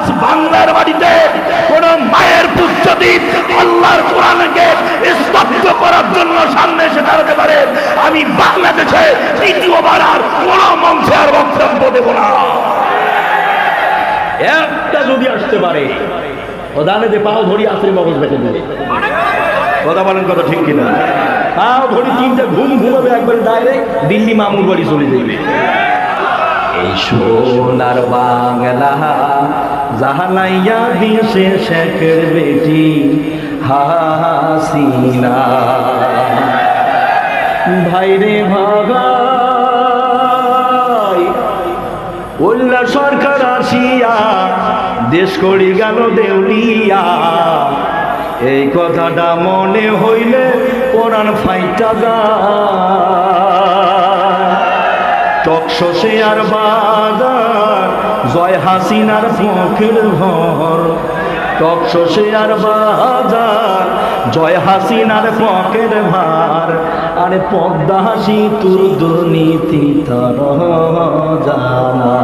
আজ বাংলার বাড়িতে কোন মায়ের পুত্র যদি আল্লাহর কোরআনকে স্তব্ধ করার জন্য সামনে এসে দাঁড়াতে পারে, আমি বাংলাদেশে দ্বিতীয়বার আর কোন মঞ্চে আর বক্তব্য দেব না। একটা যদি আসতে পারে ওদানে যে পাও ধরি আসলে মগজ বেঁচে দেবে। কথা বলেন, কথা ঠিক কিনা? পাও ধরি তিনটা ঘুম ঘুমাবে, একবারে ডাইরেক্ট দিল্লি মামুর বাড়ি চলে যাবে। এই সোনার বাংলা জাহানাইয়া দিয়েছে শেখের বেটি হাসিনা। ভাইরে ভাগাই উল্লা সরকার আসিয়া দেশ করি গেল দেউলিয়া। এই কথাটা মনে হইলে কোরআন ফাইটা যায়। টকশসে আর বাজার জয় হাসিনার পক্ষের ঘর। টকশসে আর বাজার জয় হাসিনার পকের ভার। আরে পদ্মা হাসি তোর দুর্নীতি তার জানা।